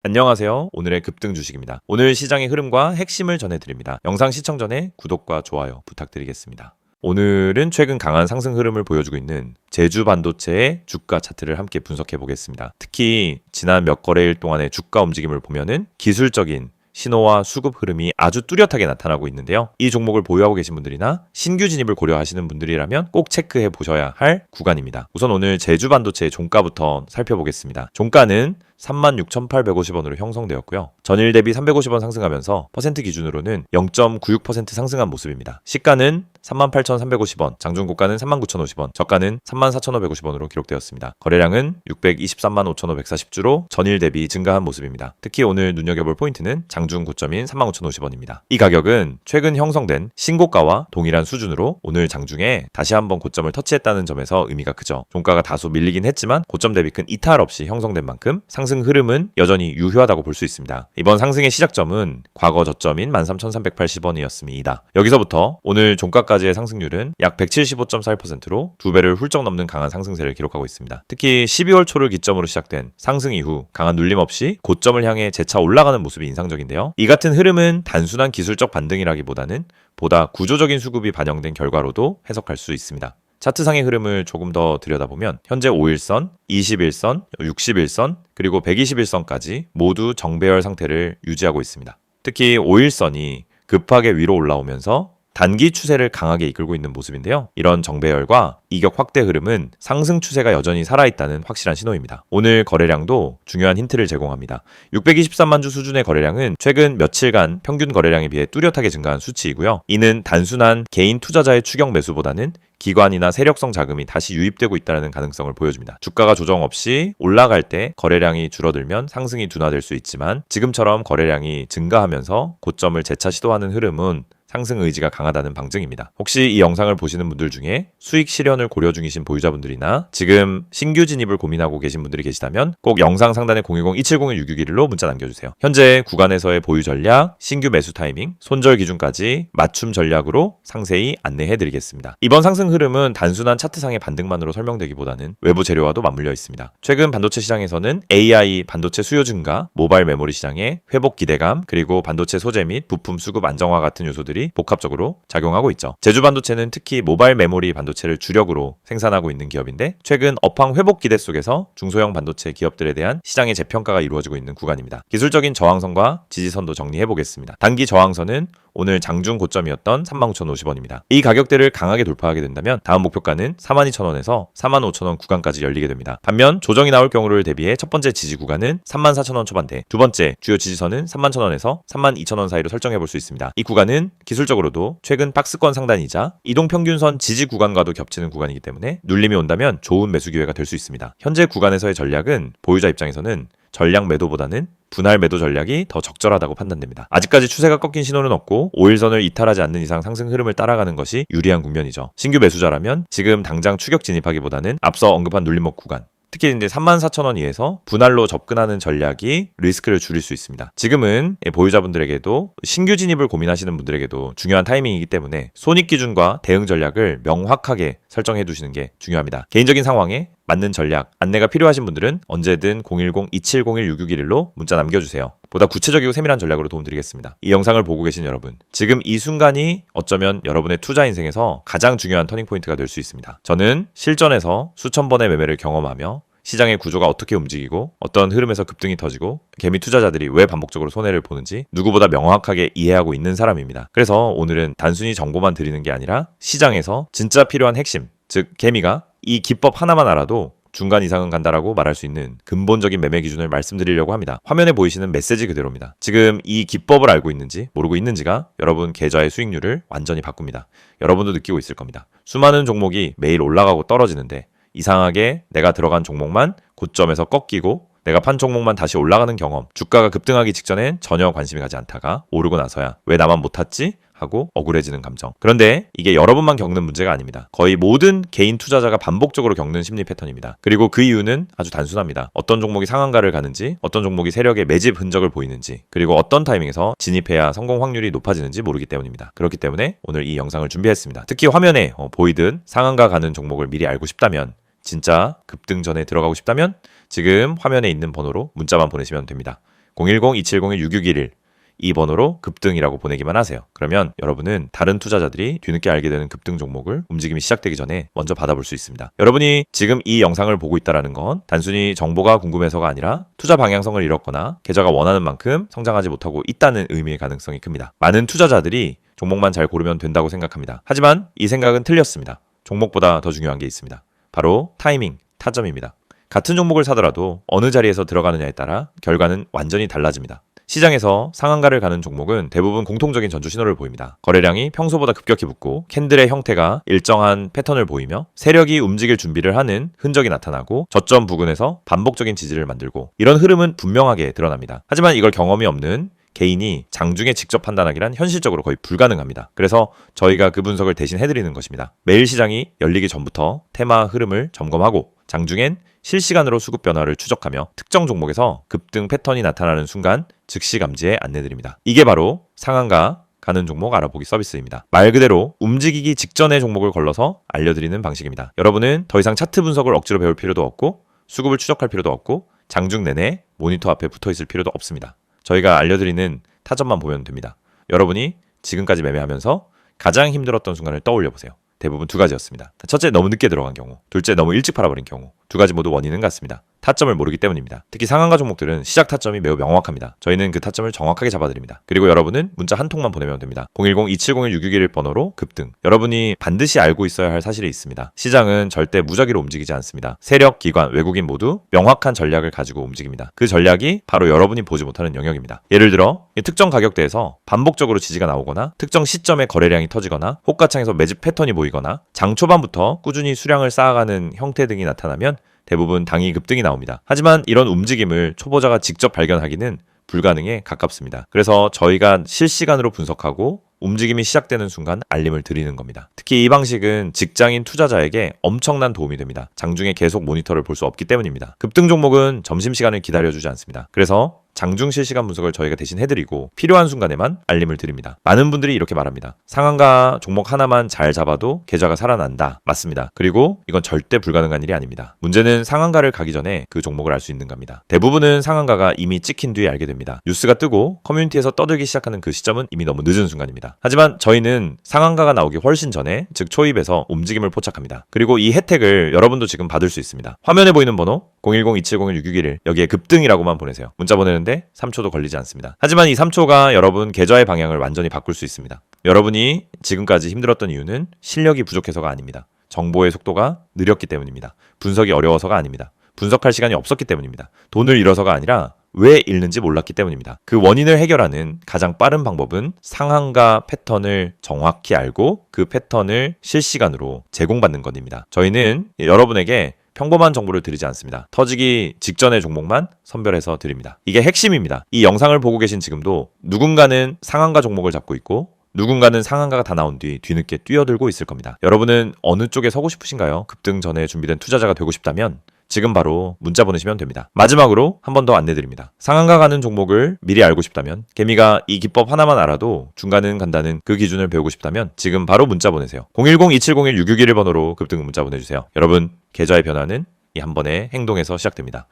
안녕하세요. 오늘의 급등 주식입니다. 오늘 시장의 흐름과 핵심을 전해드립니다. 영상 시청 전에 구독과 좋아요 부탁드리겠습니다. 오늘은 최근 강한 상승 흐름을 보여주고 있는 제주 반도체의 주가 차트를 함께 분석해 보겠습니다. 특히 지난 몇 거래일 동안의 주가 움직임을 보면은 기술적인 신호와 수급 흐름이 아주 뚜렷하게 나타나고 있는데요. 이 종목을 보유하고 계신 분들이나 신규 진입을 고려하시는 분들이라면 꼭 체크해 보셔야 할 구간입니다. 우선 오늘 제주 반도체의 종가부터 살펴보겠습니다. 종가는 36,850원으로 형성되었고요. 전일 대비 350원 상승하면서 퍼센트 기준으로는 0.96% 상승한 모습입니다. 시가는 38,350원, 장중고가는 39,050원, 저가는 34,550원으로 기록되었습니다. 거래량은 623만 5,540주로 전일 대비 증가한 모습입니다. 특히 오늘 눈여겨볼 포인트는 장중 고점인 35,050원입니다. 이 가격은 최근 형성된 신고가와 동일한 수준으로 오늘 장중에 다시 한번 고점을 터치했다는 점에서 의미가 크죠. 종가가 다소 밀리긴 했지만 고점 대비 큰 이탈 없이 형성된 만큼 상승 흐름은 여전히 유효하다고 볼 수 있습니다. 이번 상승의 시작점은 과거 저점인 13,380원이었습니다. 여기서부터 오늘 종가까지의 상승률은 약 175.41%로 2배를 훌쩍 넘는 강한 상승세를 기록하고 있습니다. 특히 12월 초를 기점으로 시작된 상승 이후 강한 눌림 없이 고점을 향해 재차 올라가는 모습이 인상적인데요. 이 같은 흐름은 단순한 기술적 반등이라기보다는 보다 구조적인 수급이 반영된 결과로도 해석할 수 있습니다. 차트상의 흐름을 조금 더 들여다보면 현재 5일선, 21선, 61선, 그리고 121선까지 모두 정배열 상태를 유지하고 있습니다. 특히 5일선이 급하게 위로 올라오면서 단기 추세를 강하게 이끌고 있는 모습인데요. 이런 정배열과 이격 확대 흐름은 상승 추세가 여전히 살아있다는 확실한 신호입니다. 오늘 거래량도 중요한 힌트를 제공합니다. 623만 주 수준의 거래량은 최근 며칠간 평균 거래량에 비해 뚜렷하게 증가한 수치이고요. 이는 단순한 개인 투자자의 추격 매수보다는 기관이나 세력성 자금이 다시 유입되고 있다는 가능성을 보여줍니다. 주가가 조정 없이 올라갈 때 거래량이 줄어들면 상승이 둔화될 수 있지만 지금처럼 거래량이 증가하면서 고점을 재차 시도하는 흐름은 상승 의지가 강하다는 방증입니다. 혹시 이 영상을 보시는 분들 중에 수익 실현을 고려 중이신 보유자분들이나 지금 신규 진입을 고민하고 계신 분들이 계시다면 꼭 영상 상단에 010-2701-661로 문자 남겨주세요. 현재 구간에서의 보유 전략, 신규 매수 타이밍, 손절 기준까지 맞춤 전략으로 상세히 안내해드리겠습니다. 이번 상승 흐름은 단순한 차트상의 반등만으로 설명되기보다는 외부 재료와도 맞물려 있습니다. 최근 반도체 시장에서는 AI 반도체 수요 증가, 모바일 메모리 시장의 회복 기대감, 그리고 반도체 소재 및 부품 수급 안정화 같은 요소들이 복합적으로 작용하고 있죠. 제주 반도체는 특히 모바일 메모리 반도체를 주력으로 생산하고 있는 기업인데 최근 업황 회복 기대 속에서 중소형 반도체 기업들에 대한 시장의 재평가가 이루어지고 있는 구간입니다. 기술적인 저항선과 지지선도 정리해 보겠습니다. 단기 저항선은 오늘 장중 고점이었던 39,050원입니다. 이 가격대를 강하게 돌파하게 된다면 다음 목표가는 42,000원에서 45,000원 구간까지 열리게 됩니다. 반면 조정이 나올 경우를 대비해 첫 번째 지지 구간은 34,000원 초반대, 두 번째 주요 지지선은 31,000원에서 32,000원 사이로 설정해 볼 수 있습니다. 이 구간은 기술적으로도 최근 박스권 상단이자 이동평균선 지지 구간과도 겹치는 구간이기 때문에 눌림이 온다면 좋은 매수 기회가 될 수 있습니다. 현재 구간에서의 전략은 보유자 입장에서는 전략 매도보다는 분할 매도 전략이 더 적절하다고 판단됩니다. 아직까지 추세가 꺾인 신호는 없고 5일선을 이탈하지 않는 이상 상승 흐름을 따라가는 것이 유리한 국면이죠. 신규 매수자라면 지금 당장 추격 진입하기보다는 앞서 언급한 눌림목 구간, 특히 이제 34,000원 이에서 분할로 접근하는 전략이 리스크를 줄일 수 있습니다. 지금은 보유자분들에게도 신규 진입을 고민하시는 분들에게도 중요한 타이밍이기 때문에 손익 기준과 대응 전략을 명확하게 설정해 두시는 게 중요합니다. 개인적인 상황에 맞는 전략, 안내가 필요하신 분들은 언제든 010-2701-661로 문자 남겨주세요. 보다 구체적이고 세밀한 전략으로 도움드리겠습니다. 이 영상을 보고 계신 여러분, 지금 이 순간이 어쩌면 여러분의 투자 인생에서 가장 중요한 터닝포인트가 될 수 있습니다. 저는 실전에서 수천 번의 매매를 경험하며 시장의 구조가 어떻게 움직이고 어떤 흐름에서 급등이 터지고 개미 투자자들이 왜 반복적으로 손해를 보는지 누구보다 명확하게 이해하고 있는 사람입니다. 그래서 오늘은 단순히 정보만 드리는 게 아니라 시장에서 진짜 필요한 핵심, 즉 개미가 이 기법 하나만 알아도 중간 이상은 간다라고 말할 수 있는 근본적인 매매 기준을 말씀드리려고 합니다. 화면에 보이시는 메시지 그대로입니다. 지금 이 기법을 알고 있는지 모르고 있는지가 여러분 계좌의 수익률을 완전히 바꿉니다. 여러분도 느끼고 있을 겁니다. 수많은 종목이 매일 올라가고 떨어지는데 이상하게 내가 들어간 종목만 고점에서 꺾이고 내가 판 종목만 다시 올라가는 경험, 주가가 급등하기 직전엔 전혀 관심이 가지 않다가 오르고 나서야 왜 나만 못 탔지? 하고 억울해지는 감정. 그런데 이게 여러분만 겪는 문제가 아닙니다. 거의 모든 개인 투자자가 반복적으로 겪는 심리 패턴입니다. 그리고 그 이유는 아주 단순합니다. 어떤 종목이 상한가를 가는지, 어떤 종목이 세력의 매집 흔적을 보이는지, 그리고 어떤 타이밍에서 진입해야 성공 확률이 높아지는지 모르기 때문입니다. 그렇기 때문에 오늘 이 영상을 준비했습니다. 특히 화면에 보이듯 상한가 가는 종목을 미리 알고 싶다면, 진짜 급등 전에 들어가고 싶다면 지금 화면에 있는 번호로 문자만 보내시면 됩니다. 010-2701-6611 이 번호로 급등이라고 보내기만 하세요. 그러면 여러분은 다른 투자자들이 뒤늦게 알게 되는 급등 종목을 움직임이 시작되기 전에 먼저 받아볼 수 있습니다. 여러분이 지금 이 영상을 보고 있다는 건 단순히 정보가 궁금해서가 아니라 투자 방향성을 잃었거나 계좌가 원하는 만큼 성장하지 못하고 있다는 의미의 가능성이 큽니다. 많은 투자자들이 종목만 잘 고르면 된다고 생각합니다. 하지만 이 생각은 틀렸습니다. 종목보다 더 중요한 게 있습니다. 바로 타이밍, 타점입니다. 같은 종목을 사더라도 어느 자리에서 들어가느냐에 따라 결과는 완전히 달라집니다. 시장에서 상한가를 가는 종목은 대부분 공통적인 전조 신호를 보입니다. 거래량이 평소보다 급격히 붙고 캔들의 형태가 일정한 패턴을 보이며 세력이 움직일 준비를 하는 흔적이 나타나고 저점 부근에서 반복적인 지지를 만들고 이런 흐름은 분명하게 드러납니다. 하지만 이걸 경험이 없는 개인이 장중에 직접 판단하기란 현실적으로 거의 불가능합니다. 그래서 저희가 그 분석을 대신 해드리는 것입니다. 매일 시장이 열리기 전부터 테마 흐름을 점검하고 장중엔 실시간으로 수급 변화를 추적하며 특정 종목에서 급등 패턴이 나타나는 순간 즉시 감지에 안내드립니다. 이게 바로 상한가 가는 종목 알아보기 서비스입니다. 말 그대로 움직이기 직전의 종목을 걸러서 알려드리는 방식입니다. 여러분은 더 이상 차트 분석을 억지로 배울 필요도 없고 수급을 추적할 필요도 없고 장중 내내 모니터 앞에 붙어 있을 필요도 없습니다. 저희가 알려드리는 타점만 보면 됩니다. 여러분이 지금까지 매매하면서 가장 힘들었던 순간을 떠올려 보세요. 대부분 두 가지였습니다. 첫째, 너무 늦게 들어간 경우. 둘째, 너무 일찍 팔아버린 경우. 두 가지 모두 원인은 같습니다. 타점을 모르기 때문입니다. 특히 상한가 종목들은 시작 타점이 매우 명확합니다. 저희는 그 타점을 정확하게 잡아드립니다. 그리고 여러분은 문자 한 통만 보내면 됩니다. 010-2701-6611 번호로 급등. 여러분이 반드시 알고 있어야 할 사실이 있습니다. 시장은 절대 무작위로 움직이지 않습니다. 세력, 기관, 외국인 모두 명확한 전략을 가지고 움직입니다. 그 전략이 바로 여러분이 보지 못하는 영역입니다. 예를 들어 특정 가격대에서 반복적으로 지지가 나오거나 특정 시점에 거래량이 터지거나 호가창에서 매집 패턴이 보이거나 장 초반부터 꾸준히 수량을 쌓아가는 형태 등이 나타나면 대부분 당이 급등이 나옵니다. 하지만 이런 움직임을 초보자가 직접 발견하기는 불가능에 가깝습니다. 그래서 저희가 실시간으로 분석하고 움직임이 시작되는 순간 알림을 드리는 겁니다. 특히 이 방식은 직장인 투자자에게 엄청난 도움이 됩니다. 장중에 계속 모니터를 볼 수 없기 때문입니다. 급등 종목은 점심시간을 기다려주지 않습니다. 그래서 장중 실시간 분석을 저희가 대신 해드리고 필요한 순간에만 알림을 드립니다. 많은 분들이 이렇게 말합니다. 상한가 종목 하나만 잘 잡아도 계좌가 살아난다. 맞습니다. 그리고 이건 절대 불가능한 일이 아닙니다. 문제는 상한가를 가기 전에 그 종목을 알 수 있는 겁니다. 대부분은 상한가가 이미 찍힌 뒤에 알게 됩니다. 뉴스가 뜨고 커뮤니티에서 떠들기 시작하는 그 시점은 이미 너무 늦은 순간입니다. 하지만 저희는 상한가가 나오기 훨씬 전에 즉 초입에서 움직임을 포착합니다. 그리고 이 혜택을 여러분도 지금 받을 수 있습니다. 화면에 보이는 번호 010-2701-6611 여기에 급등이라고만 보내세요. 문자 보내는데 3초도 걸리지 않습니다. 하지만 이 3초가 여러분 계좌의 방향을 완전히 바꿀 수 있습니다. 여러분이 지금까지 힘들었던 이유는 실력이 부족해서가 아닙니다. 정보의 속도가 느렸기 때문입니다. 분석이 어려워서가 아닙니다. 분석할 시간이 없었기 때문입니다. 돈을 잃어서가 아니라 왜 잃는지 몰랐기 때문입니다. 그 원인을 해결하는 가장 빠른 방법은 상한가 패턴을 정확히 알고 그 패턴을 실시간으로 제공받는 것입니다. 저희는 여러분에게 평범한 정보를 드리지 않습니다. 터지기 직전의 종목만 선별해서 드립니다. 이게 핵심입니다. 이 영상을 보고 계신 지금도 누군가는 상한가 종목을 잡고 있고 누군가는 상한가가 다 나온 뒤 뒤늦게 뛰어들고 있을 겁니다. 여러분은 어느 쪽에 서고 싶으신가요? 급등 전에 준비된 투자자가 되고 싶다면 지금 바로 문자 보내시면 됩니다. 마지막으로 한 번 더 안내드립니다. 상한가 가는 종목을 미리 알고 싶다면 개미가 이 기법 하나만 알아도 중간은 간다는 그 기준을 배우고 싶다면 지금 바로 문자 보내세요. 010-2701-6611 번호로 급등 문자 보내주세요. 여러분 계좌의 변화는 이 한 번의 행동에서 시작됩니다.